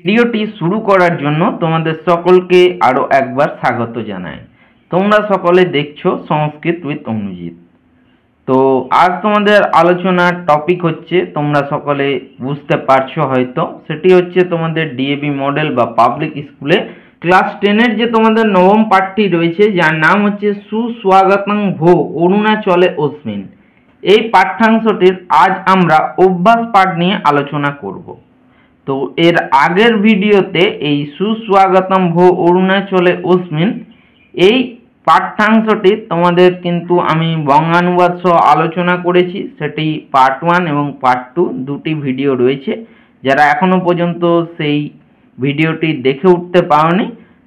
ভিডিওটি শুরু করার জন্য তোমাদের সকলকে আরও একবার স্বাগত জানাই। তোমরা সকলে দেখছো সংস্কৃত উইথ অনুজিৎ। তো আজ তোমাদের আলোচনার টপিক হচ্ছে, তোমরা সকলে বুঝতে পারছো হয়তো, সেটি হচ্ছে তোমাদের ডিএভি মডেল বা পাবলিক স্কুলে ক্লাস 10-এর যে তোমাদের নবম পাঠটি রয়েছে, যার নাম হচ্ছে সুস্বাগতং ভো অরুণাচলে অস্মিন। এই পাঠ্যাংশটির আজ আমরা অভ্যাস পাঠ নিয়ে আলোচনা করব। তো এর আগের ভিডিওতে এই সুস্বাগতম ভো অরুণাচলে অস্মিন এই পাঠ্যাংশটি তোমাদের কিন্তু আমি বঙ্গানুবাদ সহ আলোচনা করেছি। সেটি পার্ট 1 এবং পার্ট 2 দুটি ভিডিও রয়েছে। যারা এখনো পর্যন্ত সেই ভিডিওটি দেখে উঠতে পারোনি,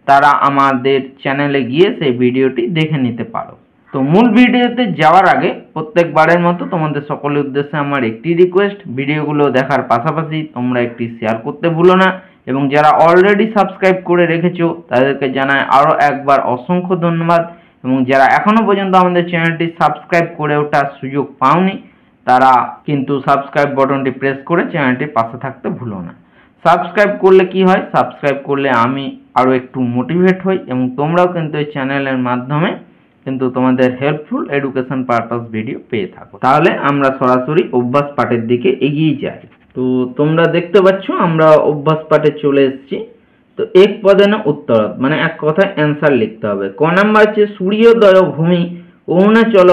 তারা আমাদের চ্যানেলে গিয়ে সেই ভিডিওটি দেখে নিতে পারো। তো মূল ভিডিওতে যাওয়ার আগে প্রত্যেকবারের মতো তোমাদের সকলের উদ্দেশ্যে আমার একটি রিকোয়েস্ট, ভিডিওগুলো দেখার পাশাপাশি তোমরা একটি শেয়ার করতে ভুলো না, এবং যারা অলরেডি সাবস্ক্রাইব করে রেখেছো তাদেরকে জানাই আরও একবার অসংখ্য ধন্যবাদ, এবং যারা এখনো পর্যন্ত আমাদের চ্যানেলটি সাবস্ক্রাইব করে ওঠার সুযোগ পাওনি তারা কিন্তু সাবস্ক্রাইব বাটনটি প্রেস করে চ্যানেলটির পাশে থাকতে ভুলো না। সাবস্ক্রাইব করলে কি হয়, সাবস্ক্রাইব করলে আমি আরও একটু মোটিভেট হই, এবং তোমরাও কিন্তু এই চ্যানেলের মাধ্যমে কিন্তু তোমাদের হেল্পফুল এডুকেশন পারপাস ভিডিও পেয়ে থাকো। তাহলে আমরা সরাসরি অভ্যাস পাঠের দিকে এগিয়ে যাই। তো তোমরা দেখতে পাচ্ছ আমরা অভ্যাস পাঠে চলে এসেছি। তো এক পদে না উত্তর, মানে এক কথায় অ্যান্সার লিখতে হবে। ক নাম্বার হচ্ছে সূর্যোদয় ভূমি অরুণাচল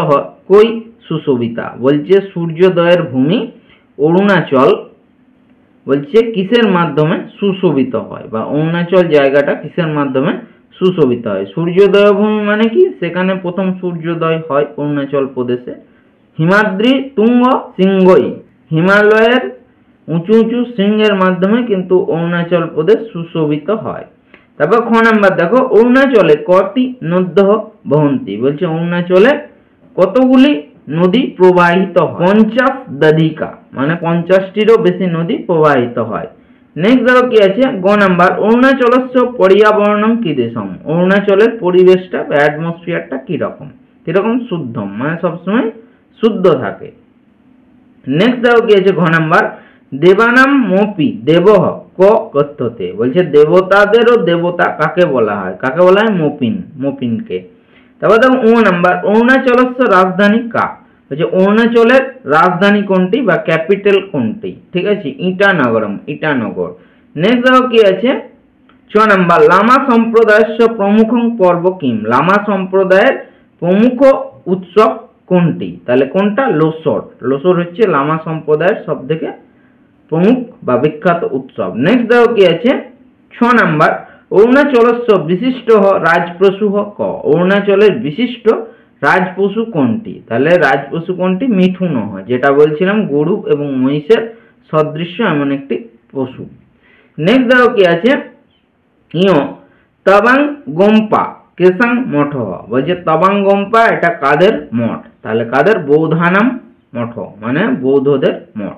কই সুশোভিতা। বলছে সূর্যোদয়ের ভূমি অরুণাচল বলছে কিসের মাধ্যমে সুশোভিত হয়, বা অরুণাচল জায়গাটা কিসের মাধ্যমে সুশোভিত হয়। সূর্যোদয় ভূমি মানে কি, সেখানে প্রথম সূর্যোদয় হয় অরুণাচল প্রদেশে। হিমাদ্রি তুঙ্গ শৃঙ্গই, হিমালয়ের উঁচু উঁচু শৃঙ্গের মাধ্যমে কিন্তু অরুণাচল প্রদেশ সুশোভিত হয়। তারপর খ নাম্বার দেখো, অরুণাচলে কটি নদ্য বহন্তি। বলছে অরুণাচলে কতগুলি নদী প্রবাহিত হয়। 50 মানে 50টিরও বেশি নদী প্রবাহিত হয়। নেক্সট দেখো কি আছে, গ নাম্বার অরুণাচলস্য পর্যাবরণম কীদৃশম। অরুণাচলের পরিবেশটা বা অ্যাটমসফিয়ারটা কিরকম, কিরকম শুদ্ধম, মানে সবসময় শুদ্ধ থাকে। নেক্সট দেখো কি আছে, ঘ নাম্বার দেবানাম মোপি দেবহ ক কথ্যতে। বলছে দেবতাদেরও দেবতা কাকে বলা হয়, কাকে বলা হয় মোপিন, মোপিনকে। তারপর দেখো ও নাম্বার অরুণাচলস্য রাজধানী কা। বলছে অরুণাচলের রাজধানী কোনটি বা ক্যাপিটাল কোনটি, ঠিক আছে, ইটানগরম, ইটানগর। নেক্সট দেখো কি আছে, ছ নাম্বার লামা সম্প্রদায়ের প্রমুখ পর্ব কিম। লামা সম্প্রদায়ের প্রমুখ উৎসব কোনটি, তাহলে কোনটা, লোসর। লোসর হচ্ছে লামা সম্প্রদায়ের সব থেকে প্রমুখ বা বিখ্যাত উৎসব। নেক্সট দেখো কি আছে, ছ নাম্বার অরুণাচলস্য বিশিষ্ট রাজপশু ক। অরুণাচলের বিশিষ্ট রাজপশু কোনটি, তাহলে রাজপশু কোনটি, মিঠুন হয়, যেটা বলছিলাম গরু এবং মহিষের সদৃশ্য এমন একটি পশু। নেক্সট দেখো কি আছে, তাবাং গোম্পা কেসাং মঠ। বলছে তাবাং গোম্পা এটা কাদের মঠ, তাহলে কাদের, বৌধানাম মঠ, মানে বৌদ্ধদের মঠ।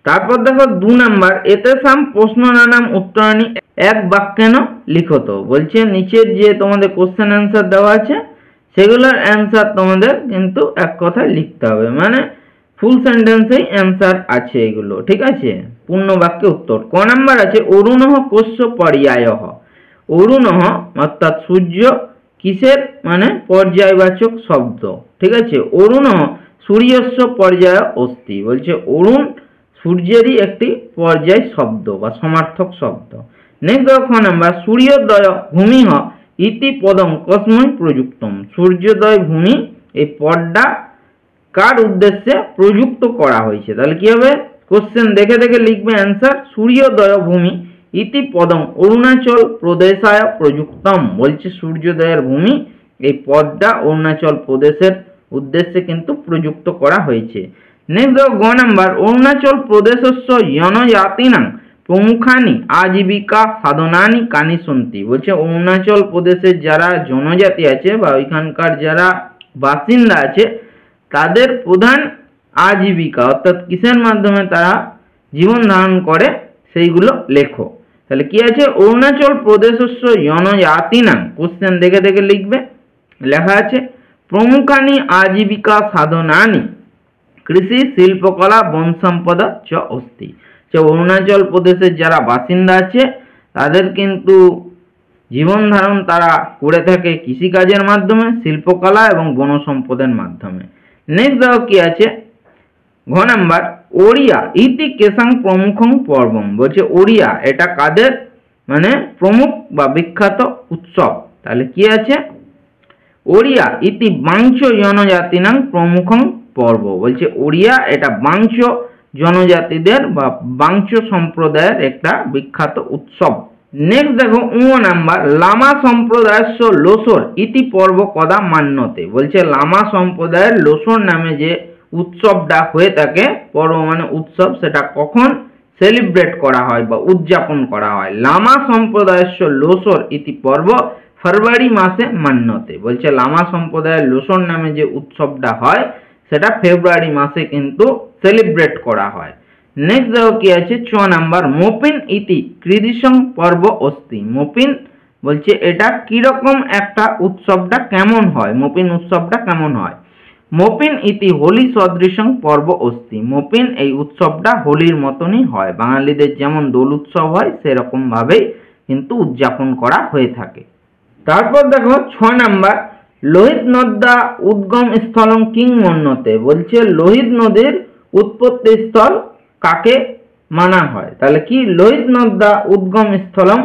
তারপর দেখো 2 নাম্বার এতেসাম প্রশ্ন নানাম উত্তরাণী এক বাক্যেন লিখত। বলছে নিচের যে তোমাদের কোশ্চেন অ্যান্সার দেওয়া আছে সেগুলোর অ্যান্সার তোমাদের কিন্তু এক কথায় লিখতে হবে, মানে ফুল সেন্টেন্সেই অ্যান্সার আছে এগুলো, ঠিক আছে, পূর্ণ বাক্যে উত্তর। ক নাম্বার আছে অরুণঃ কোশ্য পর্যায়ঃ। অরুণঃ অর্থাৎ সূর্য কিসের, মানে পর্যায়বাচক শব্দ, ঠিক আছে। অরুণঃ সূর্যস্য পর্যায় অস্তি। বলছে অরুণ সূর্যেরই একটি পর্যায় শব্দ বা সমার্থক শব্দ। নেক্সট খ নাম্বার সূর্যোদয় ভূমিঃ ইতি পদং কস্মৈ প্রযুক্তম। সূর্যোদয় ভূমি এই পদটা কার উদ্দেশ্যে প্রযুক্ত করা হয়েছে, তাহলে কি হবে, কোশ্চেন দেখে দেখে লিখবে অ্যান্সার। সূর্যোদয় ভূমি ইতি পদং অরুণাচল প্রদেশায় প্রযুক্তম। বলছে সূর্যোদয়ের ভূমি এই পদটা অরুণাচল প্রদেশের উদ্দেশ্যে কিন্তু প্রযুক্ত করা হয়েছে। নেক্সট গ নাম্বার অরুণাচল প্রদেশস্য জনজাতিনাং প্রমুখানি আজীবিকা সাধনানি কানি সন্তি। বলছে অরুণাচল প্রদেশের যারা জনজাতি আছে বা ওইখানকার যারা বাসিন্দা আছে তাদের প্রধান আজীবিকা অর্থাৎ কিসের মাধ্যমে তারা জীবন ধারণ করে সেইগুলো লেখো। তাহলে কি আছে, অরুণাচল প্রদেশস্য জনজাতিনাং, কোশ্চেন দেখে দেখে লিখবে, লেখা আছে প্রমুখানি আজীবিকা সাধনানি কৃষি শিল্পকলা বন সম্পদা চ অস্তি। অরুণাচল প্রদেশের যারা বাসিন্দা আছে তাদের কিন্তু জীবন ধারণ তারা করে থাকে কৃষিকাজের মাধ্যমে, শিল্পকলা এবং বন সম্পদের মাধ্যমে। নেক্সট দেখো কি আছে, ঘ নাম্বার, ওড়িয়া ইতি কেশাং প্রমুখং পর্বম। বলছে ওড়িয়া এটা কাদের মানে প্রমুখ বা বিখ্যাত উৎসব। তাহলে কি আছে, ওড়িয়া ইতি বাঞ্চ জনজাতিনাং প্রমুখং পর্ব। বলছে ওড়িয়া এটা বাঞ্চ জনজাতিদের বা বাঞ্চ সম্প্রদায়ের একটা বিখ্যাত উৎসব। নেক্সট দেখো নাম্বার, লামা সম্প্রদায়স্য লোসর ইতি পর্ব কদা মান্যতে। বলছে লামা সম্প্রদায়ের লোসর নামে যে উৎসবটা হয়ে থাকে, পর্ব মানে উৎসব, সেটা কখন সেলিব্রেট করা হয় বা উদযাপন করা হয়। লামা সম্প্রদায়স্য লোসর ইতি পর্ব ফেব্রুয়ারি মাসে মান্যতে। বলছে লামা সম্প্রদায়ের লোসর নামে যে উৎসবটা হয় সেটা ফেব্রুয়ারি মাসে কিন্তু সেলিব্রেট করা হয়। নেক্সট দেখো কি আছে, 6 নাম্বার, মোপিন ইতি কৃদিসং পর্ব অস্তি। মোপিন বলছে এটা কিরকম একটা উৎসবটা কেমন হয়, মোপিন উৎসবটা কেমন হয়। মোপিন ইতি হোলি সদৃশং পর্ব অস্তি। মোপিন এই উৎসবটা হোলির মতনই হয়, বাঙালিদের যেমন দোল উৎসব হয় সেরকম ভাবেই কিন্তু উদযাপন করা হয়ে থাকে। তারপর দেখো 6 নাম্বার, লোহিত নদ্যা উদ্গম স্থলং কিং মন্যতে। বলছে লোহিত নদীর উৎপত্তি স্থল কাকে মানা হয়। তাহলে কি, লোহিত নদ্যা উদ্গম স্থলম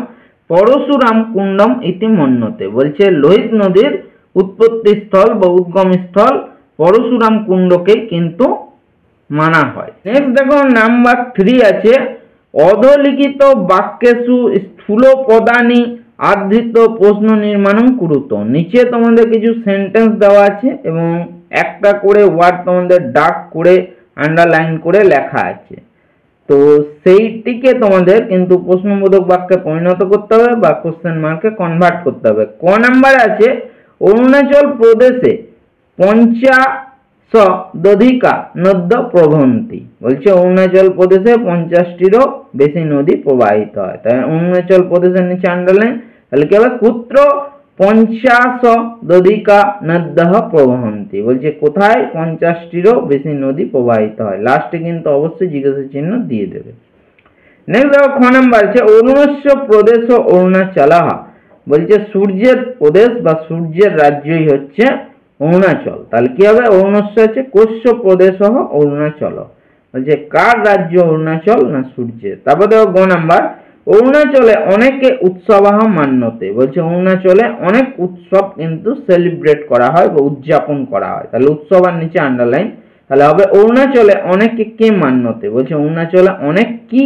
পরশুরাম কুণ্ডম ইতি মন্যতে। বলছে লোহিত নদীর উৎপত্তি স্থল বা উদ্গম স্থল পরশুরাম কুণ্ডকে কিন্তু মানা হয়। নেক্সট দেখো নাম্বার 3 আছে, অধলিখিত বাক্যেষু স্থূল পদানি আধৃত প্রশ্ন নির্মাণং কুরুত। নিচে তোমাদের কিছু সেন্টেন্স দেওয়া আছে এবং একটা করে ওয়ার্ড তোমাদের ডার্ক করে আন্ডারলাইন করে লেখা আছে, তো সেইটিকে তোমাদের কিন্তু প্রশ্নবোধক বাক্যে পরিণত করতে হবে বা কোশ্চেন মার্কে কনভার্ট করতে হবে। ক নাম্বার আছে, অরুণাচল প্রদেশে 50 নদ্য প্রবহন্তি। বলছে অরুণাচল প্রদেশে 50টিরও বেশি নদী প্রবাহিত হয়। তাই অরুণাচল প্রদেশের নিচে আন্ডারলাইন। তাহলে কি হবে, কুত্র 50 নদ্য প্রবহন্তি। বলছে কোথায় 50টিরও বেশি নদী প্রবাহিত হয়। লাস্টে কিন্তু অবশ্যই জিজ্ঞাসা চিহ্ন দিয়ে দেবে। নেক্সট দেখো খ নাম্বার আছে, অরুণস্য প্রদেশ ও অরুণাচলাহা। বলছে সূর্যের প্রদেশ বা সূর্যের রাজ্যই হচ্ছে অরুণাচল। তাহলে কি হবে, অরুণস্য হচ্ছে কোশ্য প্রদেশ সহ অরুণাচল। বলছে কার রাজ্য অরুণাচল, না সূর্যের। তারপর দেখো গ নাম্বার, অরুণাচলে অনেকে উৎসবাহ মান্যতে। বলছে অরুণাচলে অনেক উৎসব কিন্তু সেলিব্রেট করা হয় বা উদযাপন করা হয়। তাহলে উৎসব আর নিচে আন্ডারলাইন। তাহলে হবে অরুণাচলে অনেকে কে মান্যতে। বলছে অরুণাচলে অনেক কি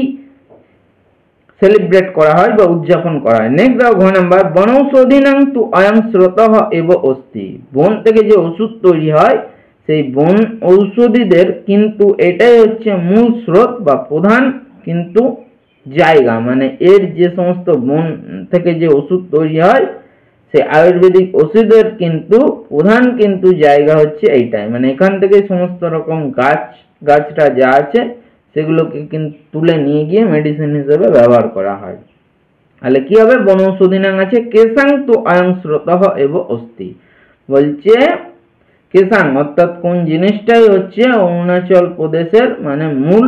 সেলিব্রেট করা হয় বা উদযাপন করা হয়। নেক্সট দেখো ঘ নাম্বার, বনৌষধিনাং তু অয়ং স্রোতঃ এব অস্তি। বন থেকে যে ওষুধ তৈরি হয় সেই বন ঔষধিদের কিন্তু এটাই হচ্ছে মূল স্রোত বা প্রধান কিন্তু জায়গা, মানে এর যে সমস্ত বন থেকে যে ওষুধ তৈরি হয় সেই আয়ুর্বেদিক ওষুধের কিন্তু প্রধান কিন্তু জায়গা হচ্ছে এইটাই, মানে এখান থেকে সমস্ত রকম গাছটা যা আছে সেগুলোকে কিন্তু তুলে নিয়ে গিয়ে মেডিসিন হিসেবে ব্যবহার করা হয়। তাহলে কি হবে, বনৌষধিনাং আছে কেশাং তু অয়ং স্রোতঃ এব অস্তি। বলছে কেশাং অর্থাৎ কোন জিনিসটাই হচ্ছে অরুণাচল প্রদেশের মানে মূল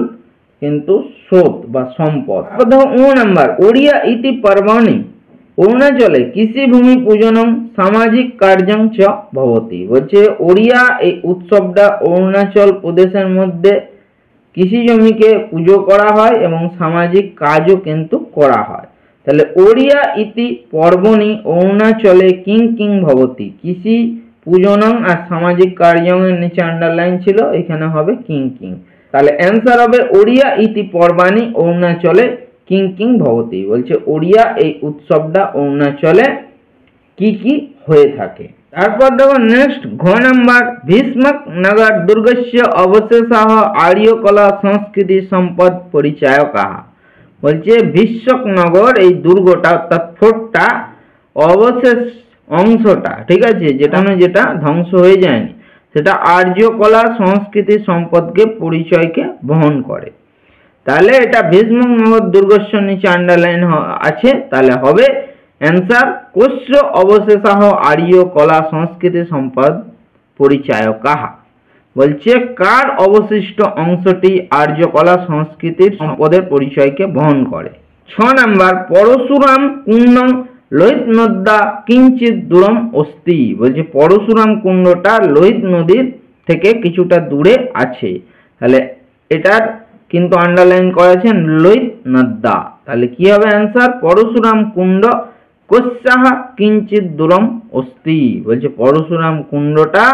কিন্তু স্রোত বা সম্পদ। ও নাম্বার, ওড়িয়া ইতি পর্বণি অরুণাচলে কৃষি ভূমি পূজনং সামাজিক কার্যং চ ভবতি। বলছে ওড়িয়া এই উৎসবটা অরুণাচল প্রদেশের মধ্যে কৃষি জমিকে পুজো করা হয় এবং সামাজিক কাজও কিন্তু করা হয়। তাহলে ওড়িয়া ইতি পর্বণি অরুণাচলে কিং কিং ভবতি। কৃষি পূজনং আর সামাজিক কার্যং এর নিচে আন্ডারলাইন ছিল, এখানে হবে কিং কিং। তাহলে অ্যান্সার হবে ওড়িয়া ইতি পর্বাণি অরুণাচলে কিং কিং ভবতি। বলছে ওড়িয়া এই উৎসবটা অরুণাচলে কি কি হয়ে থাকে। তারপর দেখো নেক্সট ঘ নাম্বার, ভীষ্মক নগর দুর্গস্য অবশেষাহ আর্যকলা সংস্কৃতি সম্পদ পরিচায়কাহা। বলছে ভীষ্মক নগর এই দুর্গটা অর্থাৎ ফোর্টটা অবশেষ অংশটা, ঠিক আছে, যেটা ধ্বংস হয়ে যায়নি, সেটা আর্যকলা সংস্কৃতি সম্পদকে পরিচয়কে বহন করে। তাহলে এটা ভীষ্মক নগর দুর্গস্য নিচে আন্ডারলাইন আছে। তাহলে হবে অ্যান্সার কোশ্য অবশেষাহ আর্য কলা সংস্কৃতি সম্পদ পরিচায়কাহা। বলছে কার অবশিষ্ট অংশটি আর্য কলা সংস্কৃতির সম্পদের পরিচয়কে বহন করে। নাম্বার পরশুরাম কুণ্ডং লোহিত নদ্যা কিঞ্চিত দূরম অস্তি, বলছে পরশুরাম কুণ্ডটা লোহিত নদীর থেকে কিছুটা দূরে আছে। তাহলে এটার কিন্তু আন্ডারলাইন করেছেন লোহিত নদ্যা। তাহলে কি হবে অ্যান্সার? পরশুরাম কুণ্ড কস্যাহ কিঞ্চিত দূরম অস্তি, বলছে পরশুরাম কুণ্ডটা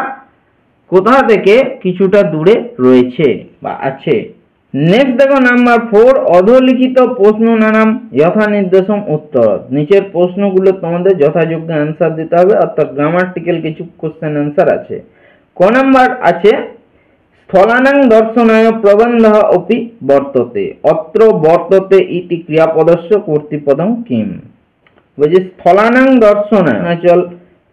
কোথা থেকে কিছুটা দূরে রয়েছে বা আছে। নেক্সট দেখো নাম্বার 4, অধোলিখিত প্রশ্ন নানাম যথা নির্দেশম উত্তর। নিচের প্রশ্নগুলো তোমাদের যথাযোগ্য অ্যান্সার দিতে হবে, অর্থাৎ গ্রামাটিক্যাল কিছু কোশ্চেন অ্যান্সার আছে। ক নাম্বার আছে স্থলানাং দর্শনায় প্রবন্ধ অপি বর্ততে, অত্র বর্ততে ইতি ক্রিয়াপদস্য কর্তৃপদম কিম, বলছে স্থলানাং দর্শনায় অরুণাচল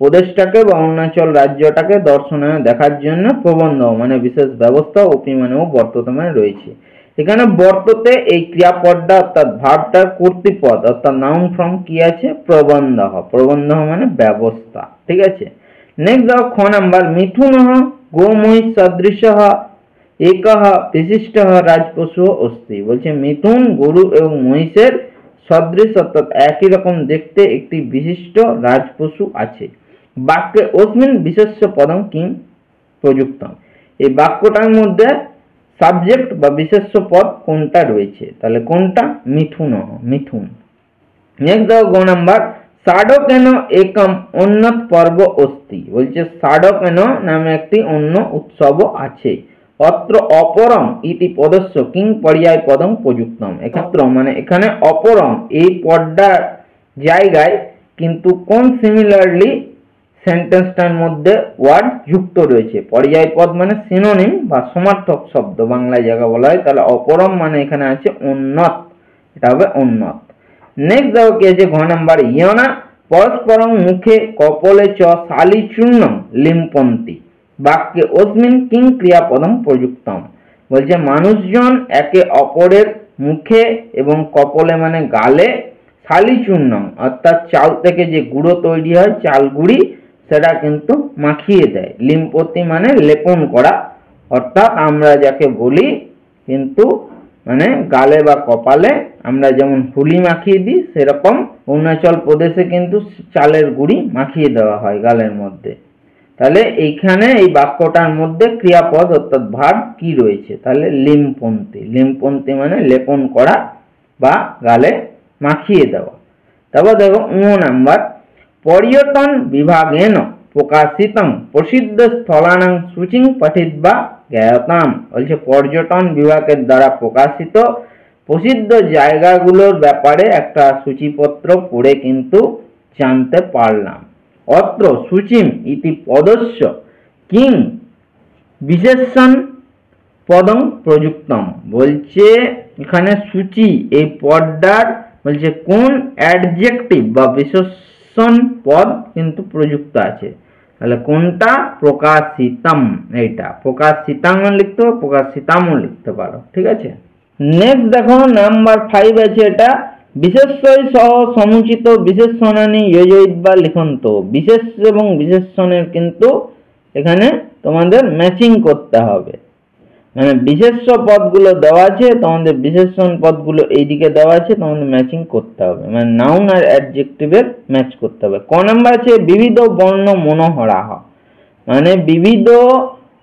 প্রদেশটাকে বা অরুণাচল রাজ্যটাকে দর্শনায় দেখার জন্য প্রবন্ধ মানে বিশেষ ব্যবস্থা, অপি মানেও বর্ততে মানে রয়েছে। এখানে বর্ততে এই ক্রিয়াপদটা অর্থাৎ ভার্বটার কর্তৃপদ অর্থাৎ নাউন ফর্ম কি আছে? প্রবন্ধ। প্রবন্ধ মানে ব্যবস্থা, ঠিক আছে। নেক্সট দেখো খ নাম্বার মিথুন গোমহিষ সদৃশ একহ বিশিষ্ট রাজপশু অস্তি, বলছে মিথুন গরু এবং মহিষের সদৃশ অর্থাৎ একই রকম দেখতে একটি বিশিষ্ট রাজপশু আছে। বাক্যে অস্মিন বিশেষ্য পদম কিম প্রযুক্তম, এই বাক্যটার মধ্যে সাবজেক্ট বা বিশেষ্য পদ কোনটা রয়েছে? তাহলে কোনটা? মিথুন। মিথুন। নেক্সট দেখো গ নাম্বার ষাডকেন একম উন্নত পর্ব অস্তি, বলছে ষাডকেন নামে একটি অন্য উৎসব আছে। অত্র অপরম ইতি পদস্য কিং পর্যায় পদম প্রযুক্তম, এক্ষেত্রে মানে এখানে অপরম এই পদটার জায়গায় কিন্তু কোন সিমিলারলি সেন্টেন্সটার মধ্যে ওয়ার্ড যুক্ত রয়েছে। পর্যায় পদ মানে সিনোনিম বা সমার্থক শব্দ বাংলায় জায়গা বলা হয়। তাহলে অপরম মানে এখানে আছে উন্নত, এটা হবে উন্নত। নেক্সট দেখো কি আছে ঘ নাম্বার ইয়না পরস্পরং মুখে কপলে চ শালি চূর্ণম লিম্পন্তি, বাক্যে অস্মিন কিং ক্রিয়াপদম প্রযুক্তম, বলছে মানুষজন একে অপরের মুখে এবং কপলে মানে গালে শালি চূর্ণম অর্থাৎ চাল থেকে যে গুঁড়ো তৈরি হয় চাল গুঁড়ি সেটা কিন্তু মাখিয়ে দেয়। লিম্পতি মানে লেপন করা, অর্থাৎ আমরা যাকে বলি কিন্তু মানে গালে বা কপালে আমরা যেমন হুলি মাখিয়ে দিই সেরকম অরুণাচল প্রদেশে কিন্তু চালের গুঁড়ি মাখিয়ে দেওয়া হয় গালের মধ্যে। তাহলে এইখানে এই বাক্যটার মধ্যে ক্রিয়াপদ অর্থাৎ ভার্ব কি রয়েছে? তাহলে লিম্পন্তি। লিম্পন্তি মানে লেপন করা বা গালে মাখিয়ে দেওয়া। তারপর দেখো নাম্বার পর্যটন বিভাগেন প্রকাশিতং প্রসিদ্ধ স্থলানাং সূচিং পঠিতবা জ্ঞায়তাম, বলছে পর্যটন বিভাগের দ্বারা প্রকাশিত প্রসিদ্ধ জায়গাগুলোর ব্যাপারে একটা সূচিপত্র পড়ে কিন্তু জানতে পারলাম। অত্র সূচিম ইতি পদস্য কিং বিশেষণ পদং প্রযুক্তম, বলছে এখানে সূচি এই পদটার বলছে কোন অ্যাডজেক্টিভ বা বিশেষণ পদ কিন্তু প্রযুক্ত আছে। তাহলে কোনটা? প্রকাশিতম, এইটা প্রকাশিতাং লিখতে হবে, প্রকাশিতামও লিখতে পারো, ঠিক আছে। নেক্সট দেখো নাম্বার 5 আছে এটা বিশেষ্যই সহ সমুচিত বিশেষণানি যোজয়িত্বা লিখন্ত, বিশেষ এবং বিশেষণের কিন্তু এখানে তোমাদের ম্যাচিং করতে হবে। মানে বিশেষ্য পদগুলো দেওয়া আছে, তোমাদের বিশেষণ পদগুলো এইদিকে দেওয়া আছে, তোমাদের ম্যাচিং করতে হবে, মানে নাউন আর অ্যাডজেক্টিভের ম্যাচ করতে হবে। ক নাম্বার আছে বিবিধ বর্ণ মনোহরাহ, মানে বিবিধ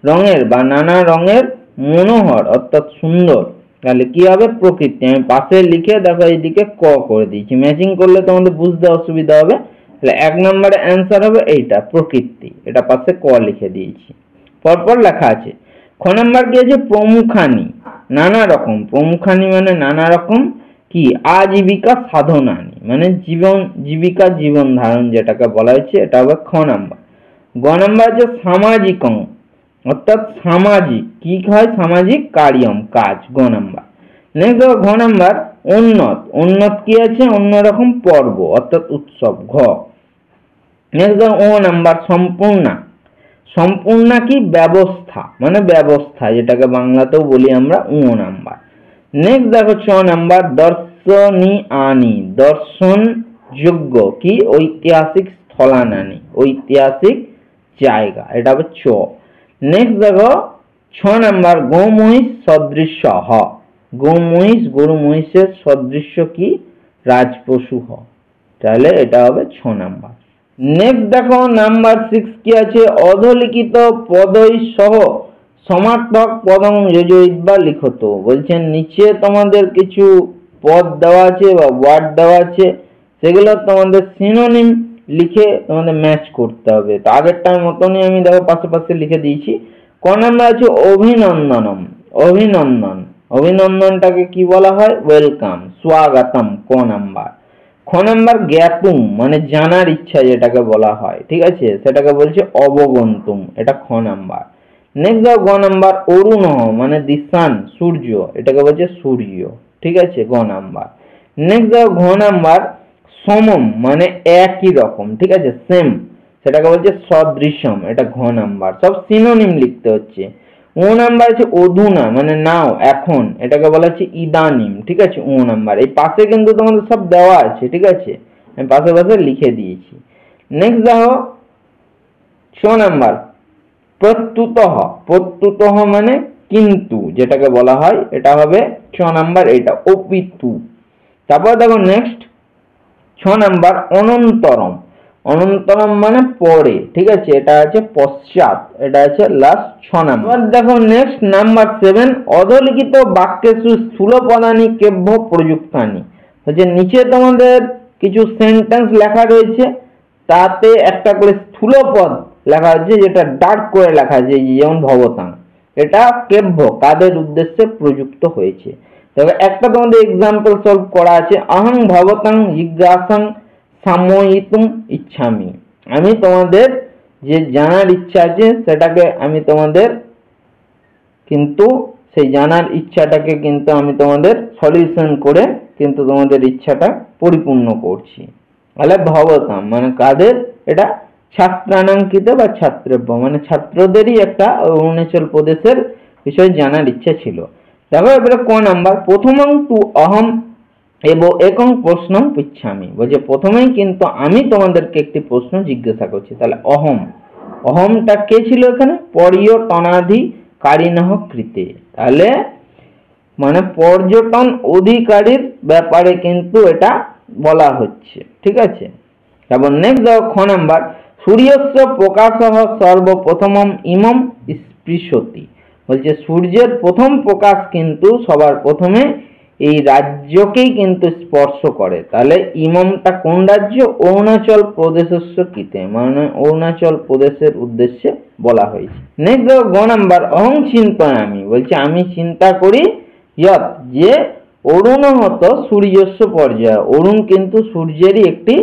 রঙের বা নানা রঙের মনোহর অর্থাৎ সুন্দর। তাহলে কি হবে? প্রকৃতি। আমি পাশে লিখে দেখো এইদিকে ক করে দিয়েছি, ম্যাচিং করলে তোমাদের বুঝতে অসুবিধা হবে। তাহলে 1 নম্বরে অ্যান্সার হবে এইটা প্রকৃতি, এটা পাশে ক লিখে দিয়েছি, পরপর লেখা আছে। খ নাম্বার কি আছে প্রমুখানি, নানা রকম। প্রমুখানি মানে নানা রকম কি আজীবিকা সাধনানি মানে জীবন জীবিকা জীবন ধারণ যেটাকে বলা হয়েছে, এটা হবে খ নাম্বার। গ নাম্বার আছে সামাজিকং অর্থাৎ সামাজিক কি হয়? সামাজিক কার্যম কাজ, গ নাম্বার। নেক্সট ঘ নাম্বার উন্নত, উন্নত কি আছে? অন্যরকম পর্ব অর্থাৎ উৎসব, ঘ। নেক্সট ও নাম্বার সম্পূর্ণা, সম্পূর্ণা কি? ব্যবস্থা মানে ব্যবস্থা, যেটাকে বাংলাতেও বলি আমরা, ও নাম্বার। নেক্সট দেখো ছ নাম্বার দর্শনী আনি, দর্শন যোগ্য কি? ঐতিহাসিক স্থলানানি, ঐতিহাসিক জায়গা, এটা হবে চ। নেক্সট দেখো 6 নাম্বার গোমহিষ সদৃশ্য হ, গোমহিষ গরু মহিষের সদৃশ্য কি? রাজপশু হ, তাহলে এটা হবে 6 নাম্বার। নেক্সট দেখো নাম্বার 6 কি আছে, অধলিখিত পদই সহ সমার্থক পদং যোজয়িত্বা লিখত। বলছেন নিচে তোমাদের কিছু পদ দেওয়া আছে বা ওয়ার্ড দেওয়া আছে, সেগুলো তোমাদের সিনোনিম লিখে তোমাদের ম্যাচ করতে হবে। তো আগেরটার মতনই আমি দেখো পাশে লিখে দিয়েছি। ক নাম্বার আছে অভিনন্দনম, অভিনন্দন, অভিনন্দনটাকে কি বলা হয়, ওয়েলকাম, স্বাগতম, ক নাম্বার। খ নাম্বার জ্ঞাতুম মানে জানার ইচ্ছা যেটাকে বলা হয়, ঠিক আছে, সেটাকে বলছে অবগন্তুম, এটা খ নাম্বার। নেক্সট দাও গ নাম্বার অরুণহ মানে দিশান, সূর্য, এটাকে বলছে সূর্য, ঠিক আছে, গ নাম্বার। নেক্সট দাও ঘ নাম্বার সমম মানে একই রকম, ঠিক আছে, সেম, সেটাকে বলছে সদৃশম, এটা ঘ নাম্বার। সব সিনোনিম লিখতে হচ্ছে। ও নাম্বার আছে অধুনা মানে নাও, এখন, এটাকে বলা হচ্ছে ইদানিম, ঠিক আছে, ও নাম্বার। এই পাশে কিন্তু তোমাদের সব দেওয়া আছে, ঠিক আছে, আমি পাশে লিখে দিয়েছি। নেক্সট দেখো 6 নাম্বার প্রত্যুতঃ, প্রত্যুতঃ মানে কিন্তু, যেটাকে বলা হয়, এটা হবে 6 নাম্বার, এটা অপিতু। তারপর দেখো নেক্সট 6 নাম্বার অনন্তরম, অনন্তরম মানে পরে, ঠিক আছে, এটা আছে পশ্চাৎ, এটা আছে লাস্ট 6 নাম্বার। দেখো নেক্সট নাম্বার 7 অধলিখিত বাক্যেষু স্থূল পদানি কেভ্য প্রযুক্তানি। হচ্ছে নিচে তোমাদের কিছু সেন্টেন্স লেখা রয়েছে, তাতে একটা করে স্থূল পদ লেখা আছে, যেটা ডার্ক করে লেখা আছে, যেমন ভবতাং, এটা কেভ্য কাদের উদ্দেশ্যে প্রযুক্ত হয়েছে। তবে একটা তোমাদের এক্সাম্পল সলভ করা আছে, অহং ভবতাং জিজ্ঞাসাং সাময়িতুম ইচ্ছামি, আমি তোমাদের যে জানার ইচ্ছা আছে সেটাকে আমি তোমাদের কিন্তু সেই জানার ইচ্ছাটাকে কিন্তু আমি তোমাদের সলিউশন করে কিন্তু তোমাদের ইচ্ছাটা পরিপূর্ণ করছি। তাহলে ভবতাম মানে কাদের, এটা ছাত্রানাঙ্কিত বা ছাত্রব্য মানে ছাত্রদেরই একটা অরুণাচল প্রদেশের বিষয়ে জানার ইচ্ছা ছিল। দেখো এবারে ক নাম্বার প্রথমং তু অহম এবং একং প্রশ্নং পৃচ্ছামি, বলছে প্রথমেই কিন্তু আমি তোমাদেরকে একটি প্রশ্ন জিজ্ঞাসা করছি। তাহলে অহম, অহমটা কে ছিল এখানে, পর্যটনাধিকারিণঃ কৃতে, তাহলে মানে পর্যটন অধিকারীর ব্যাপারে কিন্তু এটা বলা হচ্ছে, ঠিক আছে। তারপর নেক্সট দেখো খ নাম্বার সূর্যস্য প্রকাশঃ সর্বপ্রথমম ইমম স্পৃশতি, বলছে সূর্যের প্রথম প্রকাশ কিন্তু সবার প্রথমে এই রাজ্যকেই কিন্তু স্পর্শ করে। তাহলে ইমমটা কোন রাজ্য, অরুণাচল প্রদেশস্য কৃতে মানে অরুণাচল প্রদেশের উদ্দেশ্যে বলা হয়েছে। নেক্সট দেখো গ নাম্বার অহং চিন্তয়ামি, বলছে আমি চিন্তা করি ইয়ত যে অরুণহত সূর্যস্য পর্যায়, অরুণ কিন্তু সূর্যেরই একটি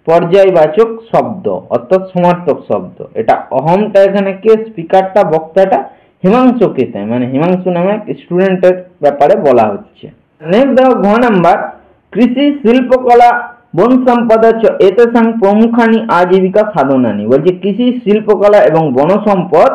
পর্যায়বাচক শব্দ অর্থাৎ সমার্থক শব্দ। এটা অহমটা এখানে কে, স্পিকারটা, বক্তাটা হিমাংশু কৃতে মানে হিমাংশু নামে স্টুডেন্টের ব্যাপারে বলা হচ্ছে। নেক্সট দেখো ঘ নাম্বার কৃষি শিল্পকলা বন সম্পদ এতেসাং প্রমুখানি আজীবিকা সাধনানি, বলছে কৃষি শিল্পকলা এবং বন সম্পদ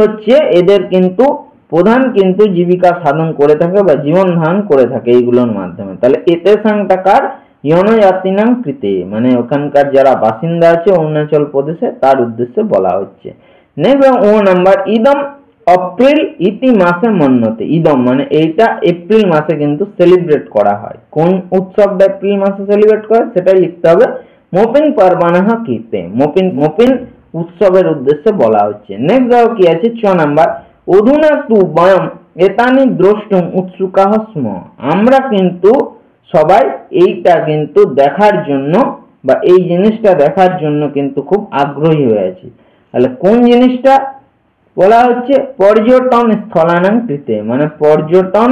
হচ্ছে এদের কিন্তু প্রধান কিন্তু জীবিকা সাধন করে থাকে বা জীবন ধারণ করে থাকে এইগুলোর মাধ্যমে। তাহলে এতেসাং টাকার জনজাতিনাং কৃতে মানে ওখানকার যারা বাসিন্দা আছে অরুণাচল প্রদেশে তার উদ্দেশ্যে বলা হচ্ছে। নেক্সট ও নাম্বার ইদম এপ্রিল ইতি মাসে মন্নতে, ইদম মানে এইটা এপ্রিল মাসে কিন্তু সেলিব্রেট করা হয়। কোন উৎসবটা এপ্রিল মাসে সেলিব্রেট করে সেটাই লিখতে হবে। মোপিন পার্বানাহ কীর্তে, মোপিন মোপিন উৎসবের উদ্দেশ্যে বলা হচ্ছে। নেক্সট দেখো কি আছে 6 নাম্বার অধুনা তু বয়ম এতানি দ্রষ্টুম উৎসুকাহ স্ম, আমরা কিন্তু সবাই এইটা কিন্তু দেখার জন্য বা এই জিনিসটা দেখার জন্য কিন্তু খুব আগ্রহী হয়ে আছি। তাহলে কোন জিনিসটা বলা হচ্ছে, পর্যটন স্থলানাং কৃতে মানে পর্যটন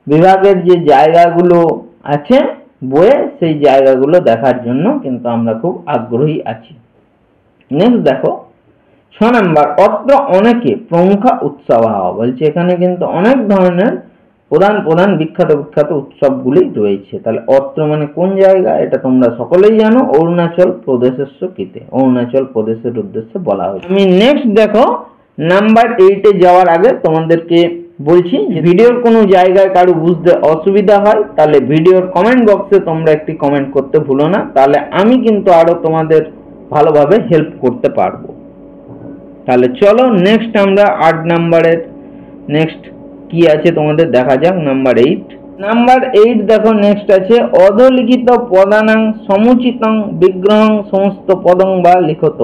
বিভাগের যে জায়গাগুলো আছে বইয়ে সেই জায়গাগুলো দেখার জন্য কিন্তু আমরা খুব আগ্রহী আছি। নেক্সট দেখো 6 নাম্বার অত্র অনেকে প্রমুখ উৎসব, বলছে এখানে কিন্তু অনেক ধরনের প্রধান বিখ্যাত উৎসবগুলি রয়েছে। তাহলে অত্র মানে কোন জায়গা, এটা তোমরা সকলেই জানো, অরুণাচল প্রদেশস্য কৃতে অরুণাচল প্রদেশের উদ্দেশ্যে বলা হয়েছে। আমি নেক্সট দেখো নাম্বার 8 এ যাওয়ার আগে তোমাদেরকে বলছি যে ভিডিওর কোনো জায়গায় কারো বুঝতে অসুবিধা হয় তাহলে ভিডিওর কমেন্ট বক্সে তোমরা একটি কমেন্ট করতে ভুলো না, তাহলে আমি কিন্তু আরো তোমাদের ভালোভাবে হেল্প করতে পারবো। তাহলে চলো নেক্সট আমরা 8 নাম্বারের নেক্সট কি আছে তোমাদের দেখা যাক। নাম্বার 8 নাম্বার 8 দেখো নেক্সট আছে অধলিখিত পদানাং সমুচিতং বিগ্রহং সমস্ত পদং বা লিখত।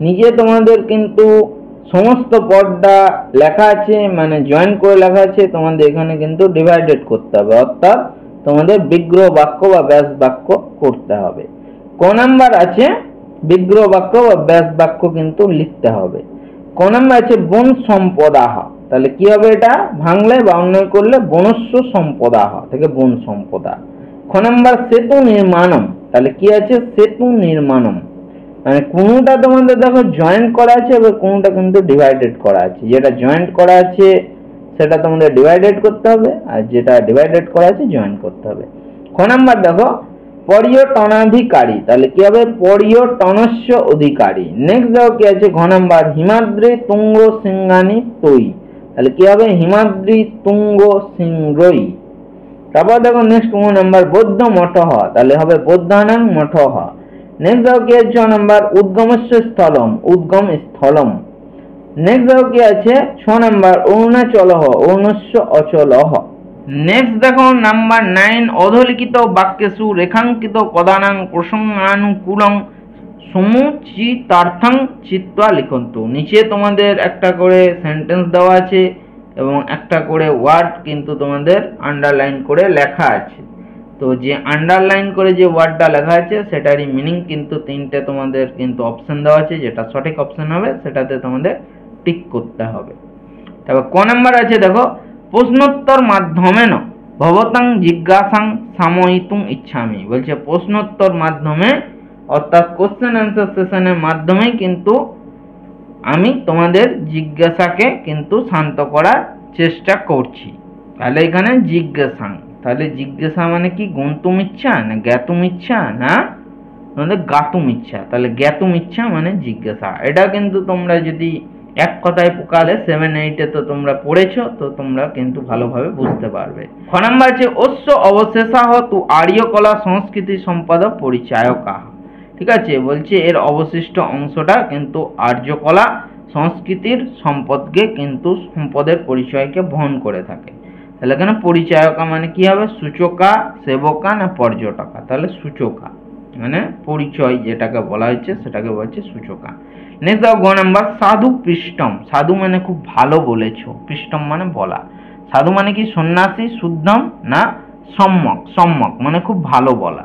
নিজে তোমাদের কিন্তু সমস্ত পদটা লেখা আছে, মানে জয়েন করে লেখা আছে, তোমাদের এখানে কিন্তু ডিভাইডেড করতে হবে, অর্থাৎ তোমাদের বিগ্রহ বাক্য বা ব্যাস বাক্য করতে হবে। ক নাম্বার আছে বিগ্রহ বাক্য বা ব্যাস বাক্য কিন্তু লিখতে হবে। ক নাম্বার আছে বন সম্পদাহ, তাহলে কি হবে, এটা ভাঙলে বা অন্যয় করলে বনস্য সম্পদাহ থেকে বন সম্পদা। খ নাম্বার সেতু নির্মাণম, তাহলে কি আছে সেতু নির্মাণম, মানে কোনটা তোমাদের দেখো জয়েন্ট করা আছে এবং কোনটা কিন্তু ডিভাইডেড করা আছে। যেটা জয়েন্ট করা আছে সেটা তোমাদের ডিভাইডেড করতে হবে, আর যেটা ডিভাইডেড করা আছে জয়েন্ট করতে হবে। খ নাম্বার দেখো পর্যটনাধিকারী, তাহলে কি হবে পর্যটনস্য অধিকারী। নেক্সট দেখো কি আছে ঘ নাম্বার হিমাদ্রি তুঙ্গ সিংহানি তৈ, তাহলে কি হবে হিমাদ্রি তুঙ্গ সিংহই। তারপর দেখো নেক্সট ও নাম্বার বৌদ্ধ মঠঃ, তাহলে হবে বৌদ্ধানাং মঠঃ। নেক্সট দেখো কি আছে নাম্বার উদ্গমস্য স্থলম, উদ্গম স্থলম। নেক্সট দেখো কি আছে 6 নাম্বার অরুণাচলঃ, অরুণস্য অচলঃ। নেক্সট দেখো নাম্বার 9 অধলিখিত বাক্যেষু রেখাঙ্কিত পদানাং প্রসঙ্গানুকূলং সমুচিতার্থং চিত্বা লিখন্তু। নিচে তোমাদের একটা করে সেন্টেন্স দেওয়া আছে এবং একটা করে ওয়ার্ড কিন্তু তোমাদের আন্ডারলাইন করে লেখা আছে। তো যে আন্ডারলাইন করে যে ওয়ার্ডটা লেখা আছে সেটারই মিনিং কিন্তু তিনটে তোমাদের কিন্তু অপশন দেওয়া আছে, যেটা সঠিক অপশন হবে সেটাতে তোমাদের টিক করতে হবে। তারপর ক নাম্বার আছে দেখো প্রশ্নোত্তর মাধ্যমে ন ভবতাং জিজ্ঞাসাং সাময়িতুং ইচ্ছামি, বলছে প্রশ্নোত্তর মাধ্যমে অর্থাৎ কোশ্চেন অ্যান্সার সেশনের মাধ্যমে কিন্তু আমি তোমাদের জিজ্ঞাসাকে কিন্তু শান্ত করার চেষ্টা করছি। তাহলে এখানে জিজ্ঞাসাং, তাহলে জিজ্ঞাসা মানে কি গন্তুম ইচ্ছা না জ্ঞাতুম ইচ্ছা না তোমাদের গাতুম ইচ্ছা, তাহলে জ্ঞাতুম ইচ্ছা মানে জিজ্ঞাসা। এটা কিন্তু তোমরা যদি এক কথায় প্রকারে 7-8 তো তোমরা পড়েছো, তো তোমরা কিন্তু ভালোভাবে বুঝতে পারবে। খ নাম্বার আছে অশ্য অবশেষাহ তু আর্যকলা সংস্কৃতি সম্পাদক পরিচায়কা, ঠিক আছে, বলছে এর অবশিষ্ট অংশটা কিন্তু আর্যকলা সংস্কৃতির সম্পদকে কিন্তু সম্পদের পরিচয়কে বহন করে থাকে। তাহলে এখানে পরিচায়কা মানে কি হবে সূচকা, সেবকা না পর্যটকা, তাহলে সূচকা মানে পরিচয় যেটাকে বলা হচ্ছে সেটাকে বলছে সূচকা। নেক্সট দেখো গ নাম্বার সাধু পৃষ্ঠম, সাধু মানে খুব ভালো বলেছো, পৃষ্ঠম মানে বলা। সাধু মানে কি সন্ন্যাসী, শুদ্ধম না সম্যক, সম্যক মানে খুব ভালো বলা।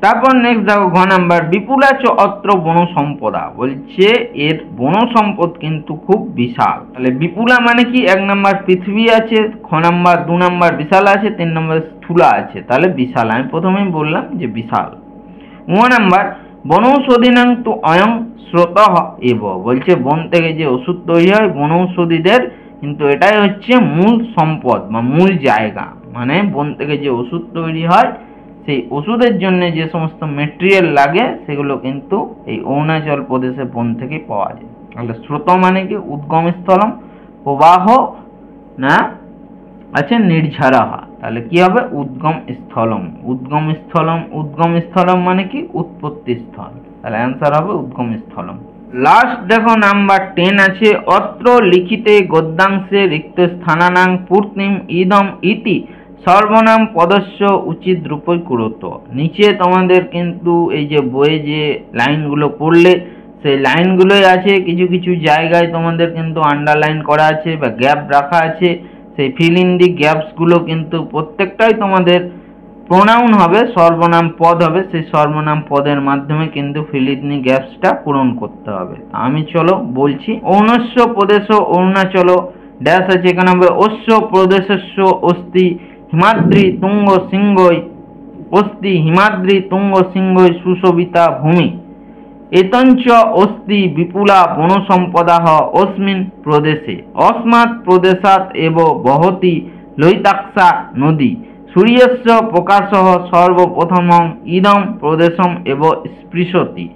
তারপর নেক্সট দেখো ঘ নাম্বার বিপুলাচ অত্র বন সম্পদা, বলছে এর বন সম্পদ কিন্তু খুব বিশাল। তাহলে বিপুলা মানে কি 1 নাম্বার পৃথিবী আছে, খ নাম্বার 2 নাম্বার বিশাল আছে, 3 নাম্বার স্থূলা আছে, তাহলে বিশাল আমি প্রথমেই বললাম যে বিশাল। ও নাম্বার বনৌষধিনাং তু অয়ং স্রোতঃ এব, বলছে বন থেকে যে ওষুধ তৈরি হয় বনৌষধিদের কিন্তু এটাই হচ্ছে মূল সম্পদ বা মূল জায়গা, মানে বন থেকে যে ওষুধ তৈরি হয় সেই ওষুধের জন্য যে সমস্ত মেটেরিয়াল লাগে সেগুলো কিন্তু এই অরুণাচল প্রদেশের বন থেকে পাওয়া যায়। তাহলে স্রোত মানে কি উদ্গম স্থলম, প্রবাহ না আছে নির্ঝরাহা, তাহলে কি হবে উদ্গম স্থলম, উদ্গম স্থলম, উদ্গম স্থলম মানে কি উৎপত্তি স্থল, তাহলে অ্যান্সার হবে উদ্গম স্থলম। লাস্ট দেখো নাম্বার 10 আছে অত্র লিখিতে গদ্যাংশে রিক্ত স্থানানাং পূর্তিম ইদম ইতি সর্বনাম পদস্য উচিত রূপই কুরুত। নিচে তোমাদের কিন্তু এই যে বইয়ে যে লাইনগুলো পড়লে সেই লাইনগুলোই আছে, কিছু কিছু জায়গায় তোমাদের কিন্তু আন্ডারলাইন করা আছে বা গ্যাপ রাখা আছে, সেই ফিল ইন দি গ্যাপসগুলো কিন্তু প্রত্যেকটাই তোমাদের প্রোনাউন হবে, সর্বনাম পদ হবে, সেই সর্বনাম পদের মাধ্যমে কিন্তু ফিল ইন দি গ্যাপসটা পূরণ করতে হবে। আমি চলো বলছি অরুণস্য প্রদেশ অরুণাচল ড্যাশ আছে, এখানে হবে অশ্য প্রদেশস্য অস্তি হিমাদ্রি তুঙ্গ সিংহই অস্তি হিমাদ্রি তুঙ্গ সিংহই সুশোভিতা ভূমি এতঞ্চ অস্তি বিপুলা বনসম্পদাঃ অস্মিন প্রদেশে অস্মাৎ প্রদেশাৎ এব বহতি লোহিতাক্ষা নদী সূর্যস্য প্রকাশঃ সর্বপ্রথমং ইদং প্রদেশম এব স্পৃশতি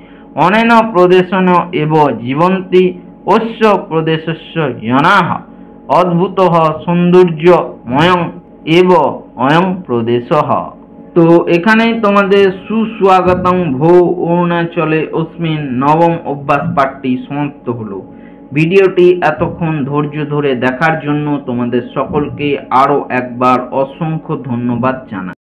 অনেন প্রদেশেন এব জীবন্তি অস্য প্রদেশস্য জনাঃ অদ্ভুতঃ সৌন্দর্যময়ং এব অয়ং প্রদেশঃ। তো এখানেই তোমাদের সুস্বাগতম ভো অরুণাচলে অস্মিন নবম অভ্যাস পাঠটি সমাপ্ত হলো। ভিডিওটি এতক্ষণ ধৈর্য ধরে দেখার জন্য তোমাদের সকলকে আরও একবার অসংখ্য ধন্যবাদ জানাই।